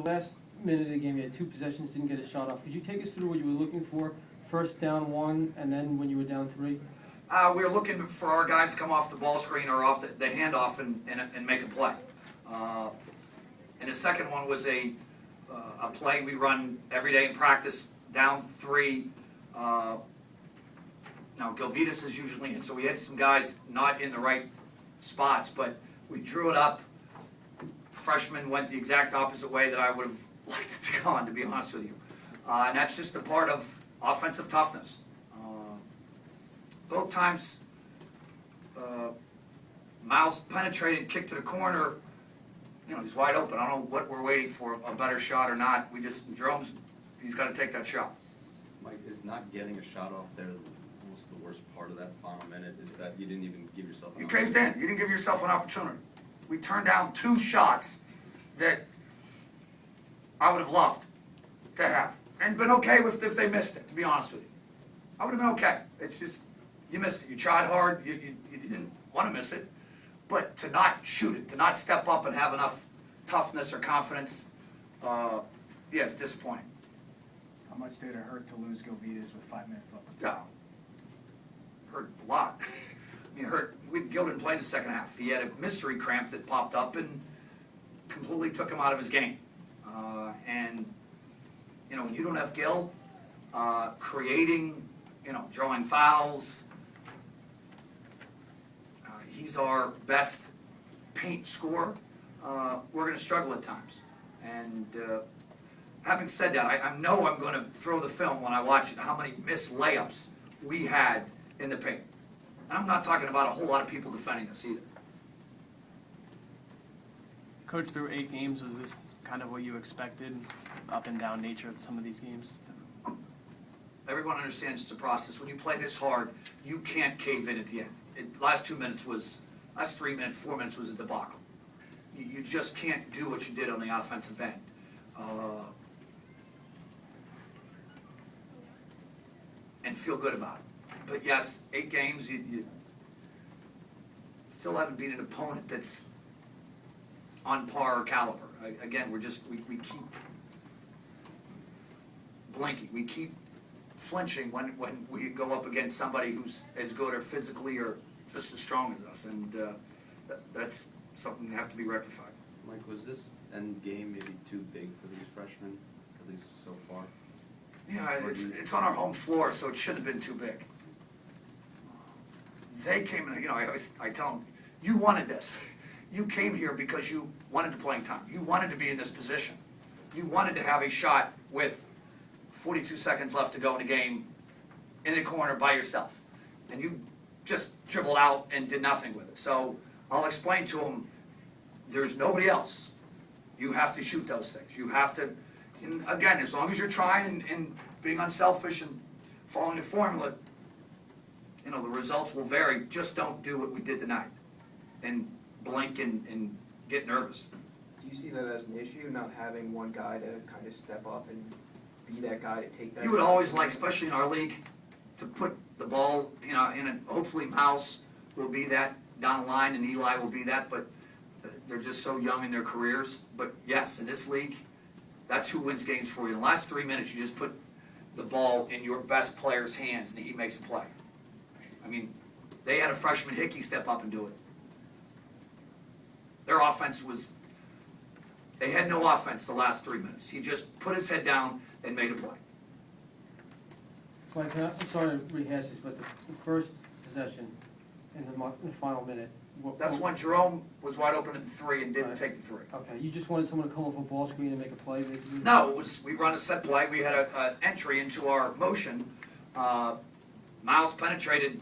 last minute of the game, you had 2 possessions, didn't get a shot off. Could you take us through what you were looking for? First down 1, and then when you were down 3? We were looking for our guys to come off the ball screen or off the handoff and make a play. And the second one was a play we run every day in practice, down 3. Now, Galvitas is usually in, so we had some guys not in the right spots, but we drew it up. Freshman went the exact opposite way that I would have liked it to go on, to be honest with you. And that's just a part of offensive toughness. Both times, Miles penetrated, kicked to the corner. He's wide open. I don't know what we're waiting for, a better shot or not. Jerome's, he's got to take that shot. Mike, is not getting a shot off there almost the worst part of that final minute? Is that you didn't even give yourself an opportunity? You caved in. You didn't give yourself an opportunity. We turned down 2 shots that I would have loved to have. And been okay with if they missed it, to be honest with you. I would have been okay. It's just, you missed it. You tried hard. You didn't want to miss it. But to not shoot it, to not step up and have enough toughness or confidence, it's disappointing. How much did it hurt to lose Galvitas with 5 minutes left? Yeah. Hurt a lot. It hurt. Gil didn't play in the second half. He had a mystery cramp that popped up and completely took him out of his game. When you don't have Gil creating, drawing fouls, he's our best paint scorer. We're going to struggle at times. And having said that, I know I'm going to throw the film when I watch it, how many missed layups we had in the paint. And I'm not talking about a whole lot of people defending us either. Coach, through 8 games, was this kind of what you expected, up and down nature of some of these games? Everyone understands it's a process. When you play this hard, you can't cave in at the end. Last 3 minutes, 4 minutes was a debacle. You just can't do what you did on the offensive end. And feel good about it. But yes, 8 games, you still haven't beat an opponent that's on par or caliber. Again, we keep blinking. We keep flinching when we go up against somebody who's as good or physically or just as strong as us. And that's something that have to be rectified. Mike, was this end game maybe too big for these freshmen, at least so far? Yeah, it's on our home floor, so it shouldn't have been too big. They came in, I tell them, you wanted this. You came here because you wanted to playing time. You wanted to be in this position. You wanted to have a shot with 42 seconds left to go in the game in the corner by yourself. And you just dribbled out and did nothing with it. So I'll explain to them, there's nobody else. You have to shoot those things. You have to, and again, as long as you're trying and being unselfish and following the formula, the results will vary. Just don't do what we did tonight and blink and get nervous. Do you see that as an issue, not having one guy to kind of step up and be that guy to take that? You would always like, especially in our league, to put the ball, in a, hopefully Miles will be that down the line and Eli will be that, but they're just so young in their careers. But yes, in this league, that's who wins games for you. In the last 3 minutes, you just put the ball in your best player's hands and he makes a play. They had a freshman Hickey step up and do it. Their offense they had no offense the last 3 minutes. He just put his head down and made a play. Mike, I'm sorry to rehash this, but the first possession in the final minute. That's when Jerome was wide open at the 3 and didn't Right. take the 3. Okay, you just wanted someone to come off a ball screen and make a play, basically? No, we run a set play. We had an entry into our motion. Miles penetrated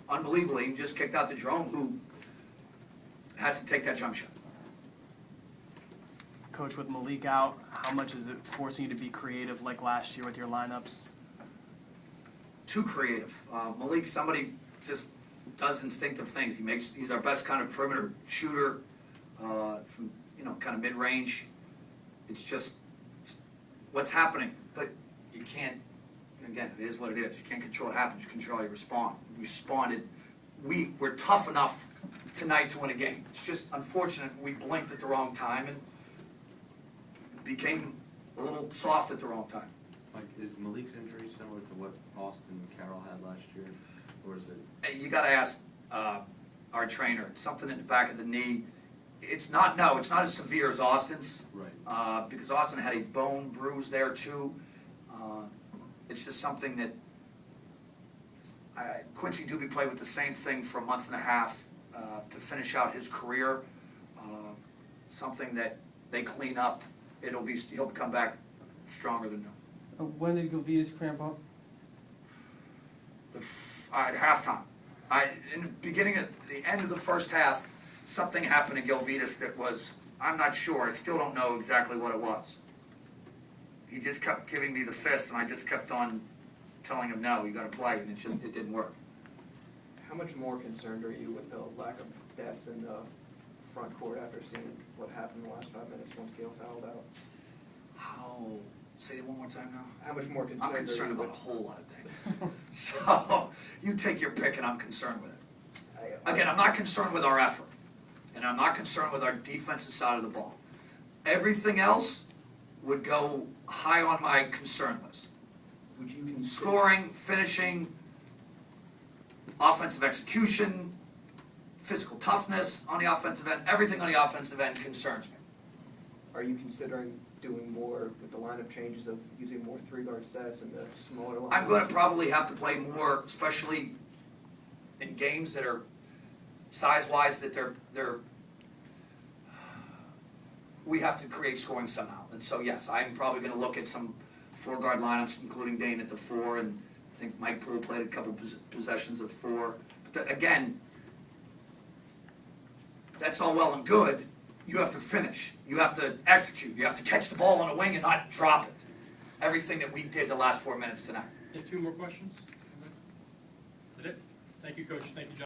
unbelievably and just kicked out to Jerome, who has to take that jump shot. Coach, with Malik out, how much is it forcing you to be creative like last year with your lineups? Too creative. Malik, somebody just does instinctive things. He's our best kind of perimeter shooter from kind of mid-range. It's just what's happening, but you can't. Again, it is what it is. You can't control what happens. You control how you respond. We responded. We're tough enough tonight to win a game. It's just unfortunate we blinked at the wrong time and became a little soft at the wrong time. Like, is Malik's injury similar to what Austin Carroll had last year, or is it? Hey, you gotta ask our trainer. It's something in the back of the knee. It's not as severe as Austin's. Right. Because Austin had a bone bruise there too. It's just something that Quincy Doobie played with the same thing for a month and a half to finish out his career. Something that they clean up. He'll come back stronger than new. When did Govitas cramp up? At halftime. In the beginning of the end of the first half, something happened to Gilvitas that was, I'm not sure, I still don't know exactly what it was. He just kept giving me the fist, and I just kept on telling him, no, you gotta play, and it didn't work. How much more concerned are you with the lack of depth in the front court after seeing what happened in the last 5 minutes once Gale fouled out? Say it one more time now? How much more concerned I'm are you concerned about a with? whole lot of things. So, you take your pick, and I'm concerned with it. Again, I'm not concerned with our effort, and I'm not concerned with our defensive side of the ball. Everything else would go high on my concern list. Would you consider, Scoring, finishing, offensive execution, physical toughness on the offensive end, everything on the offensive end concerns me. are you considering doing more with the lineup changes of using more 3-guard sets and the smaller lineups? I'm going to probably have to play more, especially in games that are size-wise, that we have to create scoring somehow. And so, yes, I'm probably going to look at some 4-guard lineups, including Dane at the 4, and I think Mike Poole played a couple possessions of 4. But again, that's all well and good. You have to finish. You have to execute. You have to catch the ball on a wing and not drop it. Everything that we did the last 4 minutes tonight. You have 2 more questions? Is that it? Thank you, Coach. Thank you, John.